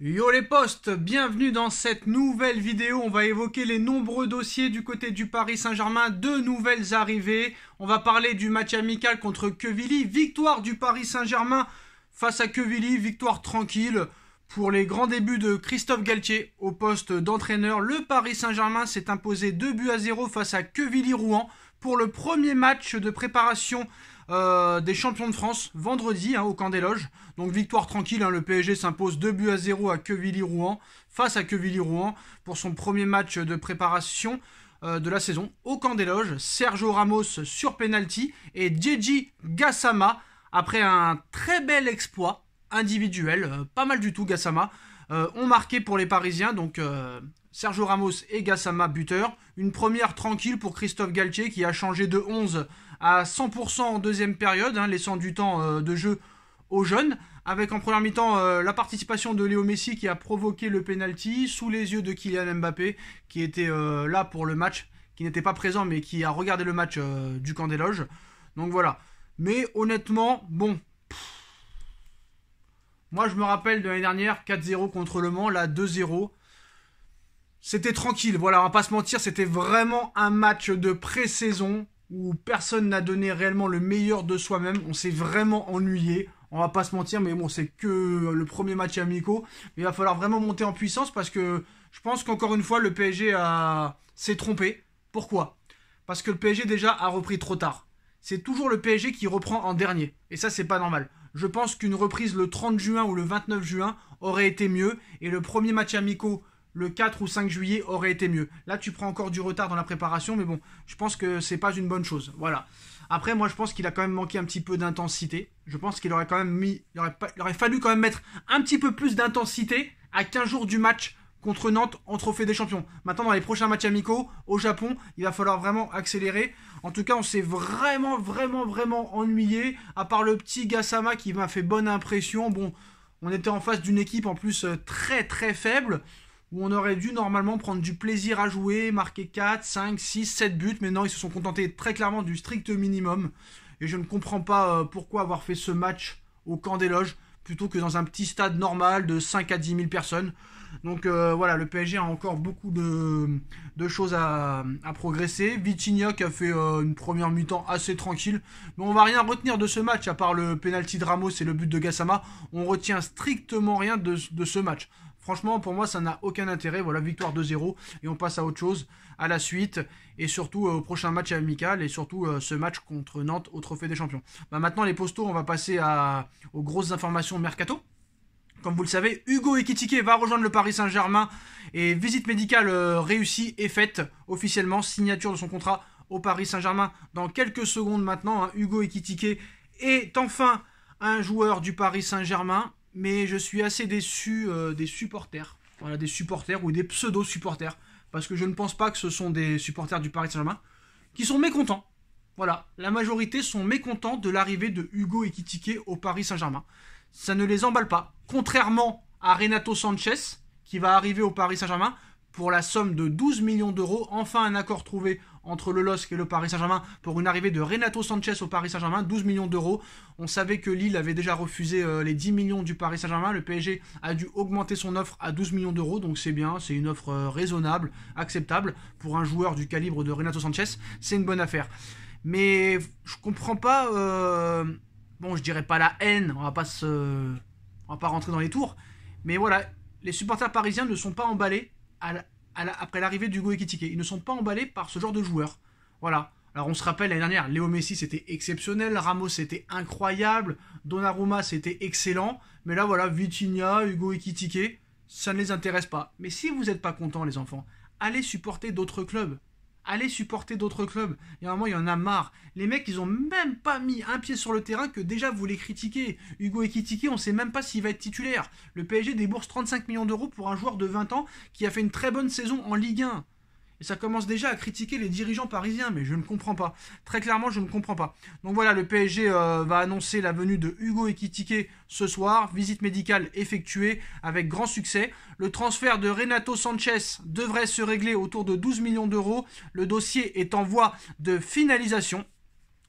Yo les postes, bienvenue dans cette nouvelle vidéo. On va évoquer les nombreux dossiers du côté du Paris Saint-Germain, deux nouvelles arrivées. On va parler du match amical contre Quevilly, victoire du Paris Saint-Germain face à Quevilly, victoire tranquille. Pour les grands débuts de Christophe Galtier au poste d'entraîneur, le Paris Saint-Germain s'est imposé 2-0 face à Quevilly-Rouen pour le premier match de préparation des champions de France vendredi au Camp des Loges. Donc victoire tranquille, le PSG s'impose 2-0 à Quevilly-Rouen face à Quevilly-Rouen pour son premier match de préparation de la saison au Camp des Loges. Sergio Ramos sur penalty et Djedji Gassama après un très bel exploit individuel, pas mal du tout Gassama, ont marqué pour les Parisiens, donc Sergio Ramos et Gassama buteurs. Une première tranquille pour Christophe Galtier qui a changé de 11 à 100% en deuxième période, laissant du temps de jeu aux jeunes, avec en première mi-temps la participation de Léo Messi qui a provoqué le penalty sous les yeux de Kylian Mbappé qui était là pour le match, qui n'était pas présent mais qui a regardé le match du Camp des Loges. Donc voilà. Mais honnêtement, bon, moi je me rappelle de l'année dernière, 4-0 contre Le Mans, là 2-0. C'était tranquille, voilà, on va pas se mentir, c'était vraiment un match de pré-saison où personne n'a donné réellement le meilleur de soi-même. On s'est vraiment ennuyé, on va pas se mentir, mais bon, c'est que le premier match amicaux. Mais il va falloir vraiment monter en puissance parce que je pense qu'encore une fois, le PSG s'est trompé. Pourquoi? Parce que le PSG déjà a repris trop tard. C'est toujours le PSG qui reprend en dernier. Et ça, c'est pas normal. Je pense qu'une reprise le 30 juin ou le 29 juin aurait été mieux. Et le premier match amicaux le 4 ou 5 juillet aurait été mieux. Là, tu prends encore du retard dans la préparation, mais bon, je pense que c'est pas une bonne chose. Voilà. Après, moi, je pense qu'il a quand même manqué un petit peu d'intensité. Je pense qu'il aurait quand même il aurait fallu quand même mettre un petit peu plus d'intensité à 15 jours du match contre Nantes en Trophée des Champions. Maintenant, dans les prochains matchs amicaux au Japon, il va falloir vraiment accélérer. En tout cas, on s'est vraiment ennuyé. À part le petit Gassama qui m'a fait bonne impression. Bon, on était en face d'une équipe en plus très faible, où on aurait dû normalement prendre du plaisir à jouer, marquer 4, 5, 6, 7 buts, mais non, ils se sont contentés très clairement du strict minimum. Et je ne comprends pas pourquoi avoir fait ce match au Camp des Loges, plutôt que dans un petit stade normal de 5 à 10 000 personnes. Donc voilà, le PSG a encore beaucoup de choses à progresser. Vitinha qui a fait une première mi-temps assez tranquille. Mais on va rien retenir de ce match, à part le penalty de Ramos et le but de Gassama. On retient strictement rien de ce match. Franchement, pour moi, ça n'a aucun intérêt. Voilà, victoire 2-0 et on passe à autre chose, à la suite. Et surtout au prochain match amical et surtout ce match contre Nantes au Trophée des Champions. Maintenant, les postos, on va passer aux grosses informations mercato. Comme vous le savez, Hugo Ekitike va rejoindre le Paris Saint-Germain et visite médicale réussie et faite officiellement. Signature de son contrat au Paris Saint-Germain dans quelques secondes maintenant. Hugo Ekitike est enfin un joueur du Paris Saint-Germain. Mais je suis assez déçu des supporters. Voilà, des supporters ou des pseudo-supporters. Parce que je ne pense pas que ce sont des supporters du Paris Saint-Germain qui sont mécontents. Voilà, la majorité sont mécontents de l'arrivée de Hugo Ekitike au Paris Saint-Germain. Ça ne les emballe pas. Contrairement à Renato Sanchez, qui va arriver au Paris Saint-Germain pour la somme de 12 millions d'euros. Enfin, un accord trouvé entre le LOSC et le Paris Saint-Germain pour une arrivée de Renato Sanchez au Paris Saint-Germain, 12 millions d'euros. On savait que Lille avait déjà refusé les 10 millions du Paris Saint-Germain. Le PSG a dû augmenter son offre à 12 millions d'euros, donc c'est bien, c'est une offre raisonnable, acceptable pour un joueur du calibre de Renato Sanchez. C'est une bonne affaire. Mais je comprends pas, bon, je dirais pas la haine, on va pas rentrer dans les tours, mais voilà, les supporters parisiens ne sont pas emballés après l'arrivée d'Hugo Ekitike. Ils ne sont pas emballés par ce genre de joueur. Voilà. Alors on se rappelle l'année dernière, Léo Messi c'était exceptionnel, Ramos c'était incroyable, Donnarumma c'était excellent, mais là voilà, Vitinha, Hugo Ekitike, ça ne les intéresse pas. Mais si vous n'êtes pas contents les enfants, allez supporter d'autres clubs. Allez supporter d'autres clubs. Il y a un moment, il y en a marre. Les mecs, ils ont même pas mis un pied sur le terrain que déjà vous les critiquez. Hugo Ekitike, on sait même pas s'il va être titulaire. Le PSG débourse 35 millions d'euros pour un joueur de 20 ans qui a fait une très bonne saison en Ligue 1. Et ça commence déjà à critiquer les dirigeants parisiens, mais je ne comprends pas. Très clairement, je ne comprends pas. Donc voilà, le PSG va annoncer la venue de Hugo Ekitike ce soir. Visite médicale effectuée avec grand succès. Le transfert de Renato Sanchez devrait se régler autour de 12 millions d'euros. Le dossier est en voie de finalisation.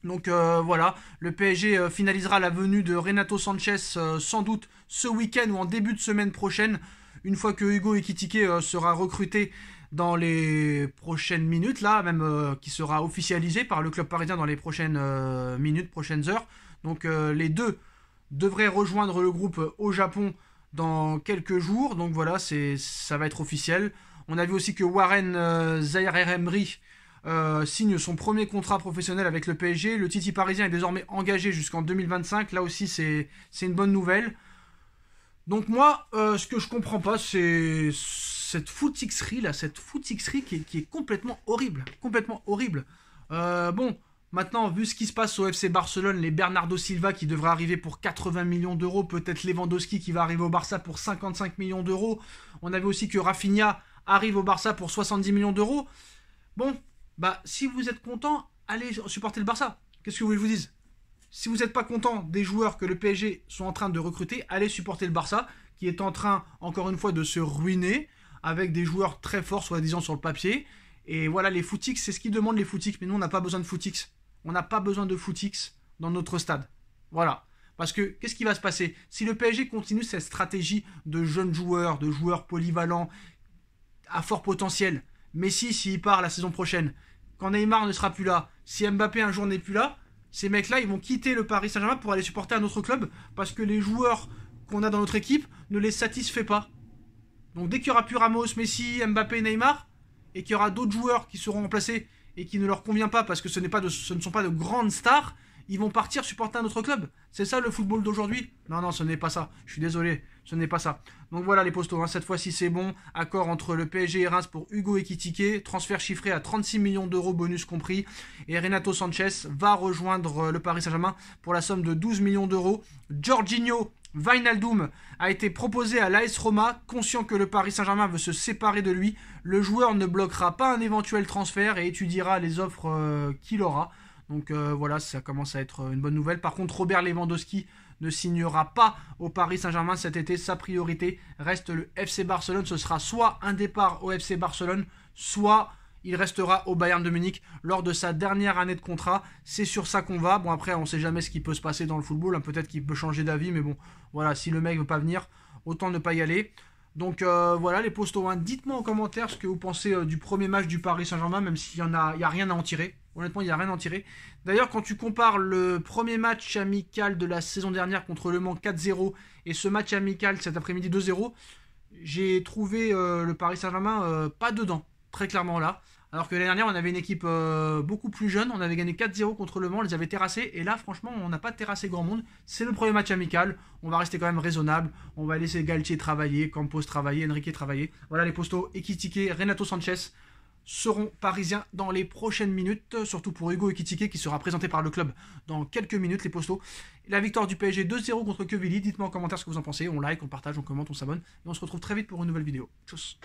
Donc voilà, le PSG finalisera la venue de Renato Sanchez sans doute ce week-end ou en début de semaine prochaine, une fois que Hugo Ekitike sera recruté dans les prochaines minutes, là, même qui sera officialisé par le club parisien dans les prochaines minutes, prochaines heures. Donc les deux devraient rejoindre le groupe au Japon dans quelques jours. Donc voilà, ça va être officiel. On a vu aussi que Warren Zaïre-Emery signe son premier contrat professionnel avec le PSG. Le Titi parisien est désormais engagé jusqu'en 2025. Là aussi, c'est une bonne nouvelle. Donc moi, ce que je comprends pas, c'est cette footixerie là, cette footixerie qui est complètement horrible, complètement horrible. Bon, maintenant, vu ce qui se passe au FC Barcelone, les Bernardo Silva qui devrait arriver pour 80 millions d'euros, peut-être Lewandowski qui va arriver au Barça pour 55 millions d'euros. On avait aussi que Rafinha arrive au Barça pour 70 millions d'euros. Bon, bah si vous êtes content, allez supporter le Barça. Qu'est-ce que vous voulez que je vous dise? Si vous n'êtes pas content des joueurs que le PSG sont en train de recruter, allez supporter le Barça, qui est en train, encore une fois, de se ruiner, avec des joueurs très forts, soi-disant, sur le papier. Et voilà, les footix, c'est ce qu'ils demandent, les footix. Mais nous, on n'a pas besoin de footix. On n'a pas besoin de footix dans notre stade. Voilà. Parce que, qu'est-ce qui va se passer? Si le PSG continue cette stratégie de jeunes joueurs, de joueurs polyvalents, à fort potentiel, Messi, s'il part la saison prochaine, quand Neymar ne sera plus là, si Mbappé un jour n'est plus là, ces mecs-là, ils vont quitter le Paris Saint-Germain pour aller supporter un autre club parce que les joueurs qu'on a dans notre équipe ne les satisfait pas. Donc dès qu'il n'y aura plus Ramos, Messi, Mbappé, Neymar, et qu'il y aura d'autres joueurs qui seront remplacés et qui ne leur convient pas parce que ce ne sont pas de grandes stars, ils vont partir supporter un autre club. C'est ça le football d'aujourd'hui? Non, ce n'est pas ça. Je suis désolé, ce n'est pas ça. Donc voilà les postos, hein. Cette fois-ci c'est bon. Accord entre le PSG et Reims pour Hugo Ekitike. Transfert chiffré à 36 millions d'euros, bonus compris. Et Renato Sanchez va rejoindre le Paris Saint-Germain pour la somme de 12 millions d'euros. Jorginho Wijnaldum a été proposé à l'AS Roma, conscient que le Paris Saint-Germain veut se séparer de lui. Le joueur ne bloquera pas un éventuel transfert et étudiera les offres qu'il aura. Donc voilà, ça commence à être une bonne nouvelle. Par contre, Robert Lewandowski ne signera pas au Paris Saint-Germain cet été. Sa priorité reste le FC Barcelone. Ce sera soit un départ au FC Barcelone, soit il restera au Bayern de Munich lors de sa dernière année de contrat. C'est sur ça qu'on va. Bon, après, on ne sait jamais ce qui peut se passer dans le football, hein. Peut-être qu'il peut changer d'avis, mais bon, voilà, si le mec ne veut pas venir, autant ne pas y aller. Donc voilà les postos, hein. Dites-moi en commentaire ce que vous pensez du premier match du Paris Saint-Germain, même s'il n'y a rien à en tirer. Honnêtement, il n'y a rien à en tirer. D'ailleurs, quand tu compares le premier match amical de la saison dernière contre Le Mans 4-0 et ce match amical cet après-midi 2-0, j'ai trouvé le Paris Saint-Germain pas dedans, très clairement là. Alors que l'année dernière, on avait une équipe beaucoup plus jeune. On avait gagné 4-0 contre Le Mans, on les avait terrassés. Et là, franchement, on n'a pas terrassé grand monde. C'est le premier match amical. On va rester quand même raisonnable. On va laisser Galtier travailler, Campos travailler, Enrique travailler. Voilà les postos. Ekitike, Renato Sanchez seront parisiens dans les prochaines minutes. Surtout pour Hugo Ekitike qui sera présenté par le club dans quelques minutes, les postos. La victoire du PSG 2-0 contre Quevilly. Dites-moi en commentaire ce que vous en pensez. On like, on partage, on commente, on s'abonne. Et on se retrouve très vite pour une nouvelle vidéo. Tchuss.